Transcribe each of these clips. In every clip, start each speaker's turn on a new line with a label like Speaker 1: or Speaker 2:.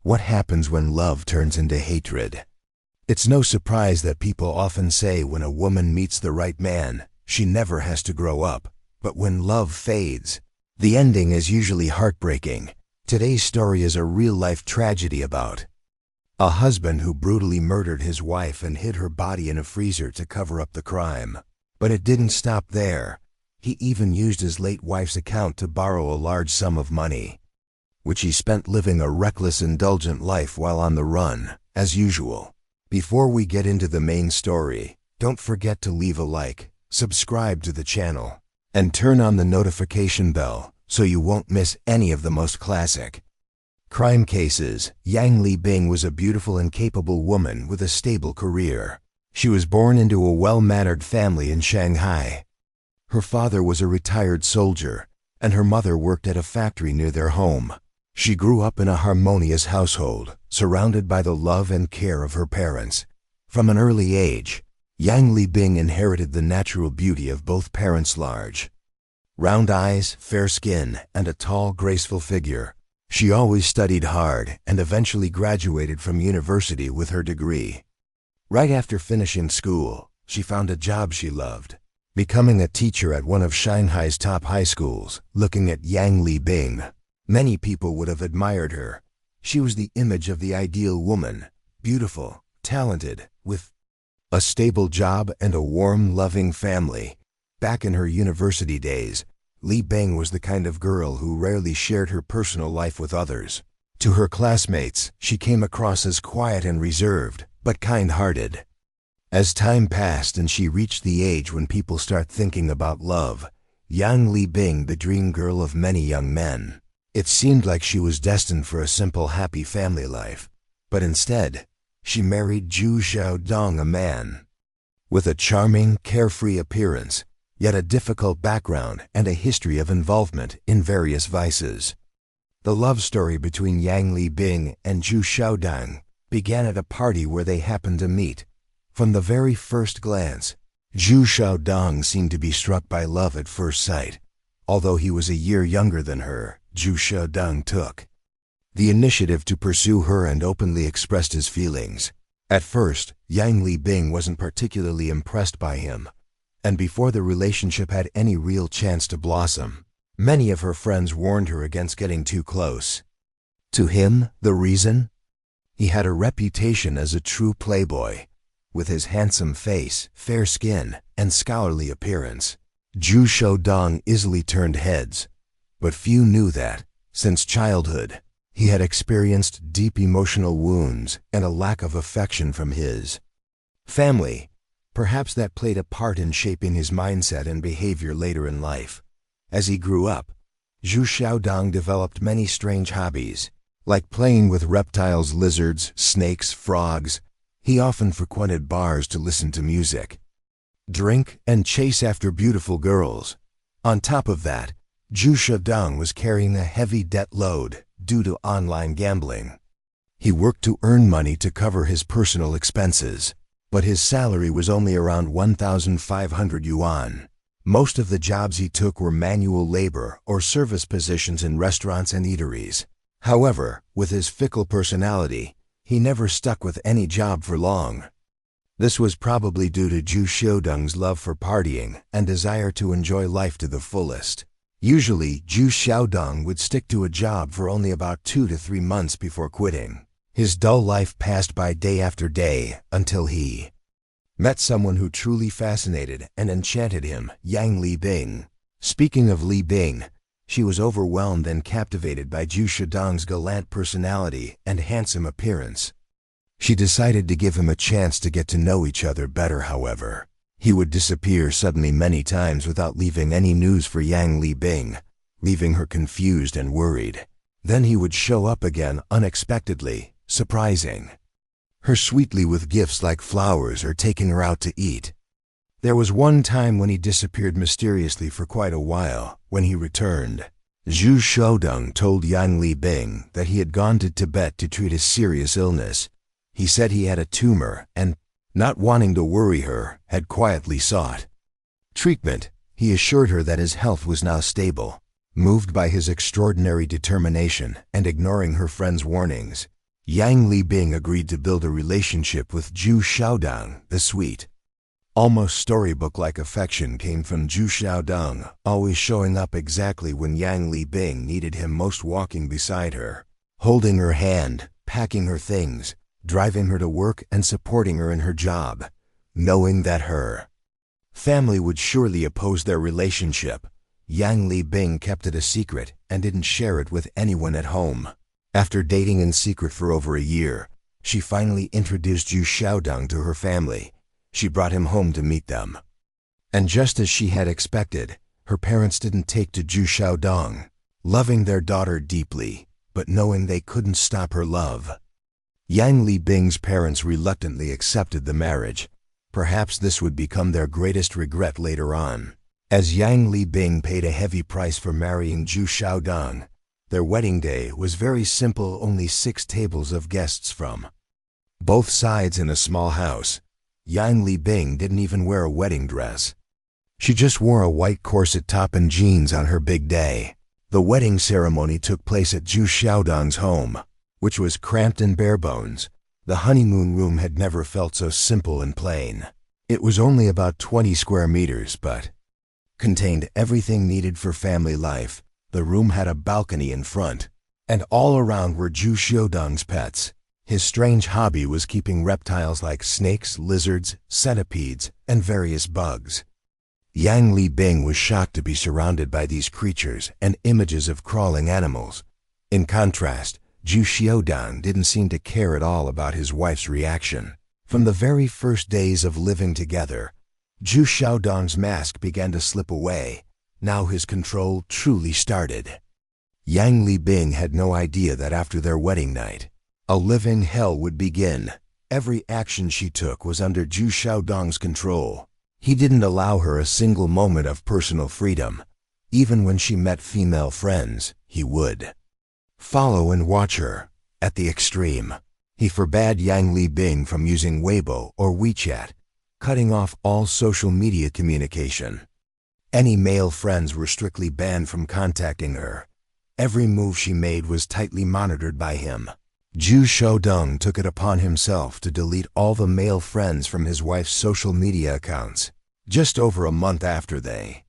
Speaker 1: What happens when love turns into hatred? It's no surprise that people often say when a woman meets the right man, she never has to grow up. But when love fades, the ending is usually heartbreaking. Today's story is a real-life tragedy about a husband who brutally murdered his wife and hid her body in a freezer to cover up the crime. But it didn't stop there. He even used his late wife's account to borrow a large sum of money, which he spent living a reckless, indulgent life while on the run, as usual. Before we get into the main story, don't forget to leave a like, subscribe to the channel, and turn on the notification bell so you won't miss any of the most classic crime cases. Yang Li-bing was a beautiful and capable woman with a stable career. She was born into a well-mannered family in Shanghai. Her father was a retired soldier, and her mother worked at a factory near their home. She grew up in a harmonious household, surrounded by the love and care of her parents. From an early age, Yang Li-bing inherited the natural beauty of both parents' large, round eyes, fair skin, and a tall, graceful figure. She always studied hard and eventually graduated from university with her degree. Right after finishing school, she found a job she loved, becoming a teacher at one of Shanghai's top high schools. Looking at Yang Li-bing, many people would have admired her. She was the image of the ideal woman, beautiful, talented, with a stable job and a warm, loving family. Back in her university days, Li-bing was the kind of girl who rarely shared her personal life with others. To her classmates, she came across as quiet and reserved, but kind-hearted. As time passed and she reached the age when people start thinking about love, Yang Li-bing, the dream girl of many young men, it seemed like she was destined for a simple, happy family life. But instead, she married Zhu Xiaodong, a man with a charming, carefree appearance, yet a difficult background and a history of involvement in various vices. The love story between Yang Li-bing and Zhu Xiaodong began at a party where they happened to meet. From the very first glance, Zhu Xiaodong seemed to be struck by love at first sight. Although he was a year younger than her, Zhu Xiaodong took the initiative to pursue her and openly expressed his feelings. At first, Yang Li-bing wasn't particularly impressed by him, and before the relationship had any real chance to blossom, many of her friends warned her against getting too close to him. The reason? He had a reputation as a true playboy, with his handsome face, fair skin, and scholarly appearance. Zhu Xiaodong easily turned heads, but few knew that, since childhood, he had experienced deep emotional wounds and a lack of affection from his family. Perhaps that played a part in shaping his mindset and behavior later in life. As he grew up, Zhu Xiaodong developed many strange hobbies, like playing with reptiles, lizards, snakes, frogs. He often frequented bars to listen to music, drink, and chase after beautiful girls. On top of that, Zhu Xiaodong was carrying a heavy debt load due to online gambling. He worked to earn money to cover his personal expenses, but his salary was only around 1,500 yuan. Most of the jobs he took were manual labor or service positions in restaurants and eateries. However, with his fickle personality, he never stuck with any job for long. This was probably due to Zhu Xiaodong's love for partying and desire to enjoy life to the fullest. Usually, Zhu Xiaodong would stick to a job for only about 2 to 3 months before quitting. His dull life passed by day after day until he met someone who truly fascinated and enchanted him, Yang Li-bing. Speaking of Li-bing, she was overwhelmed and captivated by Zhu Xiaodong's gallant personality and handsome appearance. She decided to give him a chance to get to know each other better. However, he would disappear suddenly many times without leaving any news for Yang Li-bing, leaving her confused and worried. Then he would show up again unexpectedly, surprising her sweetly with gifts like flowers or taking her out to eat. There was one time when he disappeared mysteriously for quite a while. When he returned, Zhu Xiaodong told Yang Li-bing that he had gone to Tibet to treat a serious illness. He said he had a tumor and, not wanting to worry her, had quietly sought treatment. He assured her that his health was now stable. Moved by his extraordinary determination and ignoring her friend's warnings, Yang Libing agreed to build a relationship with Zhu Xiaodong, the sweet, almost storybook-like affection came from Zhu Xiaodong, always showing up exactly when Yang Libing needed him most, walking beside her, holding her hand, packing her things, driving her to work and supporting her in her job, knowing that her family would surely oppose their relationship. Yang Libing kept it a secret and didn't share it with anyone at home. After dating in secret for over a year, she finally introduced Zhu Xiaodong to her family. She brought him home to meet them. And just as she had expected, her parents didn't take to Zhu Xiaodong, loving their daughter deeply, but knowing they couldn't stop her love. Yang Libing's parents reluctantly accepted the marriage. Perhaps this would become their greatest regret later on. As Yang Libing paid a heavy price for marrying Zhu Xiaodong, their wedding day was very simple, only 6 tables of guests from both sides in a small house. Yang Libing didn't even wear a wedding dress. She just wore a white corset top and jeans on her big day. The wedding ceremony took place at Zhu Xiaodong's home, which was cramped and barebones. The honeymoon room had never felt so simple and plain. It was only about 20 square meters, but contained everything needed for family life. The room had a balcony in front, and all around were Zhu Xiaodong's pets. His strange hobby was keeping reptiles like snakes, lizards, centipedes, and various bugs. Yang Libing was shocked to be surrounded by these creatures and images of crawling animals. In contrast, Zhu Xiaodong didn't seem to care at all about his wife's reaction. From the very first days of living together, Zhu Xiaodong's mask began to slip away. Now his control truly started. Yang Libing had no idea that after their wedding night, a living hell would begin. Every action she took was under Zhu Xiaodong's control. He didn't allow her a single moment of personal freedom. Even when she met female friends, he would follow and watch her. At the extreme, he forbade Yang Libing from using Weibo or WeChat, cutting off all social media communication. Any male friends were strictly banned from contacting her. Every move she made was tightly monitored by him. Zhu Xiaodong took it upon himself to delete all the male friends from his wife's social media accounts. Just over a month after they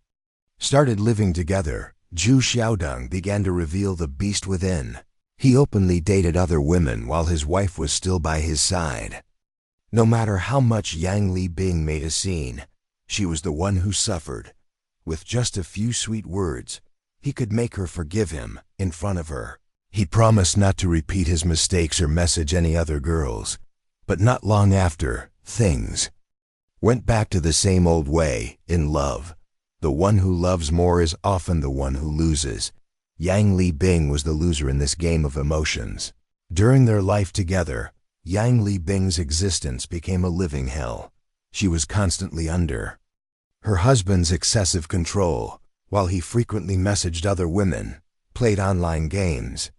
Speaker 1: started living together, Zhu Xiaodong began to reveal the beast within. He openly dated other women while his wife was still by his side. No matter how much Yang Libing made a scene, she was the one who suffered. With just a few sweet words, he could make her forgive him in front of her. He promised not to repeat his mistakes or message any other girls. But not long after, things went back to the same old way. In love, the one who loves more is often the one who loses. Yang Libing was the loser in this game of emotions. During their life together, Yang Libing's existence became a living hell. She was constantly under her husband's excessive control, while he frequently messaged other women, played online games,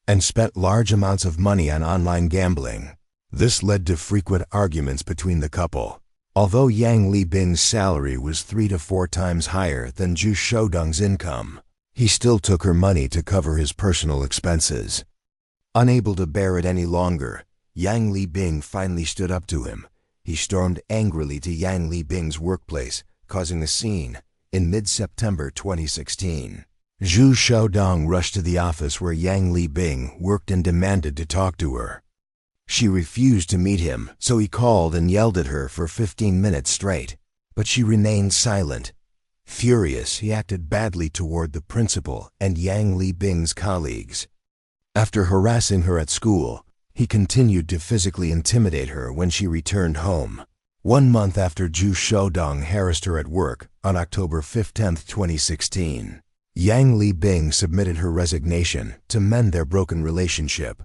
Speaker 1: and spent large amounts of money on online gambling. This led to frequent arguments between the couple. Although Yang Libing's salary was 3 to 4 times higher than Zhu Xiaodong's income, he still took her money to cover his personal expenses. Unable to bear it any longer, Yang Libing finally stood up to him. He stormed angrily to Yang Libing's workplace, causing a scene. In mid-September 2016, Zhu Xiaodong rushed to the office where Yang Libing worked and demanded to talk to her. She refused to meet him, so he called and yelled at her for 15 minutes straight, but she remained silent. Furious, he acted badly toward the principal and Yang Libing's colleagues. After harassing her at school, he continued to physically intimidate her when she returned home. 1 month after Zhu Xiaodong harassed her at work, on October 15, 2016, Yang Libing submitted her resignation to mend their broken relationship.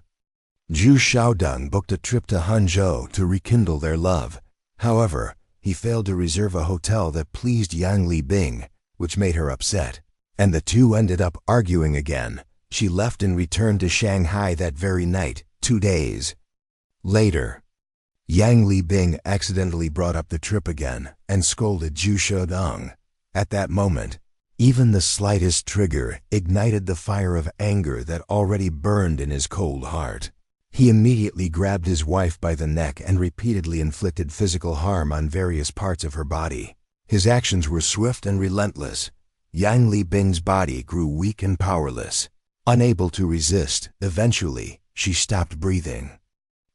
Speaker 1: Zhu Xiaodong booked a trip to Hangzhou to rekindle their love. However, he failed to reserve a hotel that pleased Yang Libing, which made her upset, and the two ended up arguing again. She left and returned to Shanghai that very night. 2 days later, Yang Libing accidentally brought up the trip again and scolded Zhu Xiaodong. At that moment, even the slightest trigger ignited the fire of anger that already burned in his cold heart. He immediately grabbed his wife by the neck and repeatedly inflicted physical harm on various parts of her body. His actions were swift and relentless. Yang Li-bing's body grew weak and powerless. Unable to resist, eventually, she stopped breathing.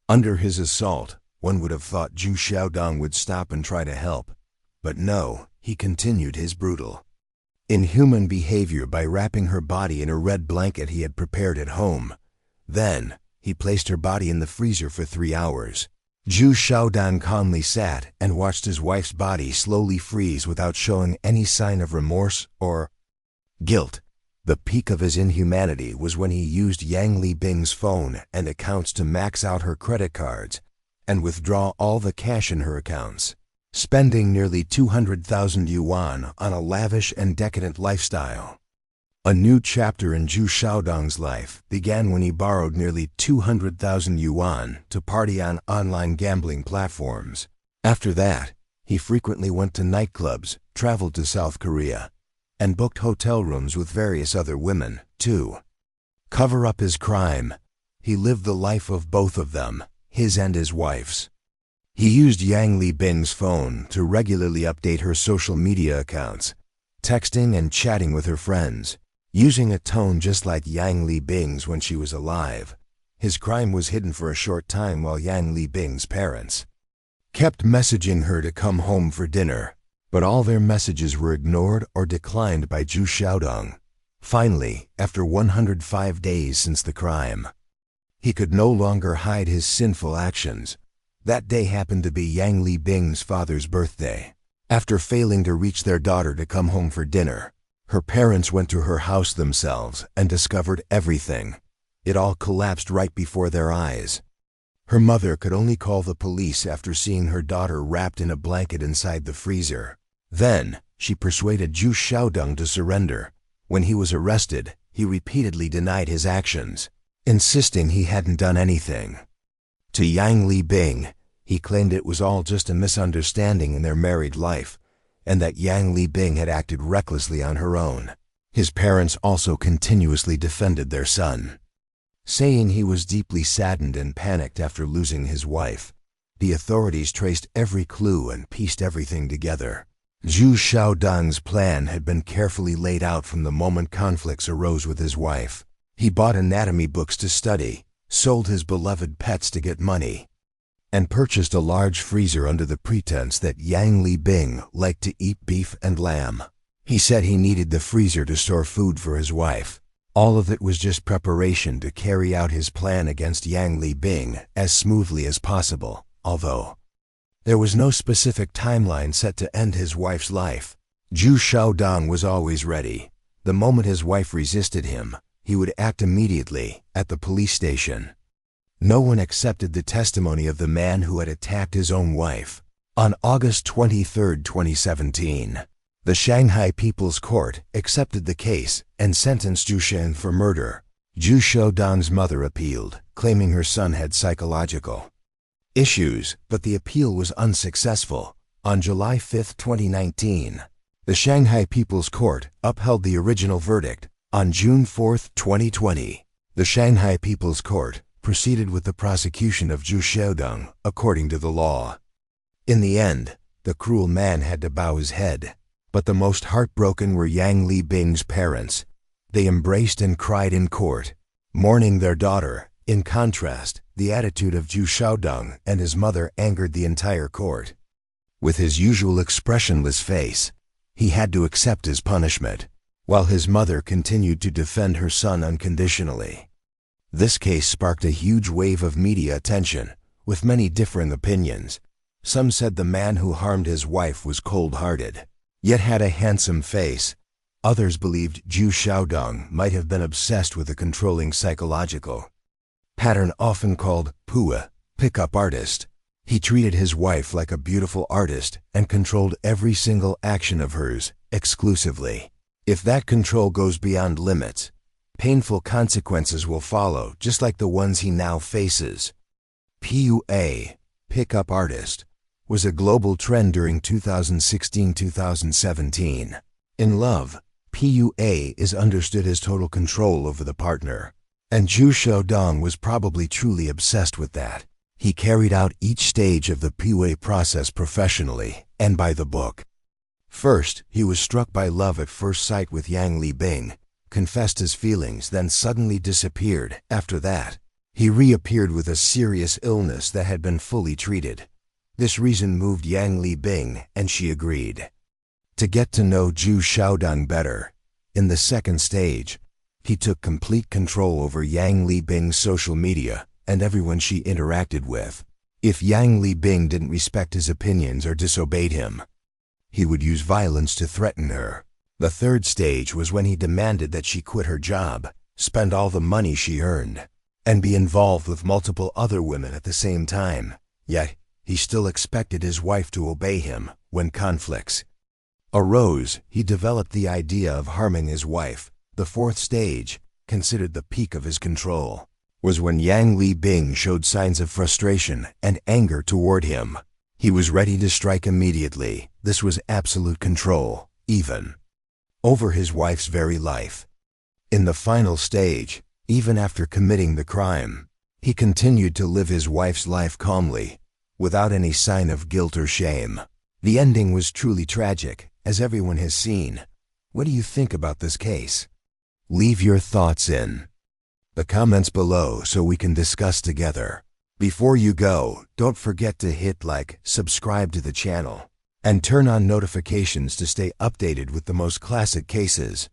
Speaker 1: Under his assault, one would have thought Zhu Xiaodong would stop and try to help. But no, he continued his brutal, inhuman behavior by wrapping her body in a red blanket he had prepared at home. Then, he placed her body in the freezer for 3 hours. Zhu Xiaodong calmly sat and watched his wife's body slowly freeze without showing any sign of remorse or guilt. The peak of his inhumanity was when he used Yang Li-bing's phone and accounts to max out her credit cards and withdraw all the cash in her accounts, spending nearly 200,000 yuan on a lavish and decadent lifestyle. A new chapter in Zhu Xiaodong's life began when he borrowed nearly 200,000 yuan to party on online gambling platforms. After that, he frequently went to nightclubs, traveled to South Korea, and booked hotel rooms with various other women, to cover up his crime. He lived the life of both of them, his and his wife's. He used Yang Li-bing's phone to regularly update her social media accounts, texting and chatting with her friends, using a tone just like Yang Li-bing's when she was alive. His crime was hidden for a short time while Yang Li-bing's parents kept messaging her to come home for dinner, but all their messages were ignored or declined by Zhu Xiaodong. Finally, after 105 days since the crime, he could no longer hide his sinful actions. That day happened to be Yang Li-bing's father's birthday. After failing to reach their daughter to come home for dinner, her parents went to her house themselves and discovered everything. It all collapsed right before their eyes. Her mother could only call the police after seeing her daughter wrapped in a blanket inside the freezer. Then, she persuaded Zhu Xiaodong to surrender. When he was arrested, he repeatedly denied his actions, insisting he hadn't done anything. To Yang Li-bing, he claimed it was all just a misunderstanding in their married life, and that Yang Li-bing had acted recklessly on her own. His parents also continuously defended their son, saying he was deeply saddened and panicked after losing his wife. The authorities traced every clue and pieced everything together. Zhu Xiaodong's plan had been carefully laid out from the moment conflicts arose with his wife. He bought anatomy books to study, sold his beloved pets to get money, and purchased a large freezer under the pretense that Yang Li-bing liked to eat beef and lamb. He said he needed the freezer to store food for his wife. All of it was just preparation to carry out his plan against Yang Li-bing as smoothly as possible, although there was no specific timeline set to end his wife's life. Zhu Xiaodong was always ready. The moment his wife resisted him, he would act immediately at the police station. No one accepted the testimony of the man who had attacked his own wife. On August 23, 2017, the Shanghai People's Court accepted the case and sentenced Zhu Shen for murder. Zhu Xiaodong's mother appealed, claiming her son had psychological issues, but the appeal was unsuccessful. On July 5, 2019, the Shanghai People's Court upheld the original verdict. On June 4, 2020, the Shanghai People's Court proceeded with the prosecution of Zhu Xiaodong according to the law. In the end, the cruel man had to bow his head. But the most heartbroken were Yang Li-bing's parents. They embraced and cried in court, mourning their daughter. In contrast, the attitude of Zhu Xiaodong and his mother angered the entire court. With his usual expressionless face, he had to accept his punishment, while his mother continued to defend her son unconditionally. This case sparked a huge wave of media attention, with many differing opinions. Some said the man who harmed his wife was cold-hearted, yet had a handsome face. Others believed Zhu Xiaodong might have been obsessed with a controlling psychological pattern often called Pua, pickup artist. He treated his wife like a beautiful artist and controlled every single action of hers exclusively. If that control goes beyond limits, painful consequences will follow, just like the ones he now faces. PUA, pickup artist, was a global trend during 2016-2017. In love, PUA is understood as total control over the partner. And Zhu Xiaodong was probably truly obsessed with that. He carried out each stage of the Piwei process professionally and by the book. First, he was struck by love at first sight with Yang Libing, confessed his feelings, then suddenly disappeared. After that, he reappeared with a serious illness that had been fully treated. This reason moved Yang Libing, and she agreed. To get to know Zhu Xiaodong better, in the second stage, he took complete control over Yang Libing's social media and everyone she interacted with. If Yang Libing didn't respect his opinions or disobeyed him, he would use violence to threaten her. The third stage was when he demanded that she quit her job, spend all the money she earned, and be involved with multiple other women at the same time. Yet, he still expected his wife to obey him. When conflicts arose, he developed the idea of harming his wife. The fourth stage, considered the peak of his control, was when Yang Libing showed signs of frustration and anger toward him. He was ready to strike immediately. This was absolute control, even over his wife's very life. In the final stage, even after committing the crime, he continued to live his wife's life calmly, without any sign of guilt or shame. The ending was truly tragic, as everyone has seen. What do you think about this case? Leave your thoughts in the comments below so we can discuss together. Before you go, don't forget to hit like, subscribe to the channel, and turn on notifications to stay updated with the most classic cases.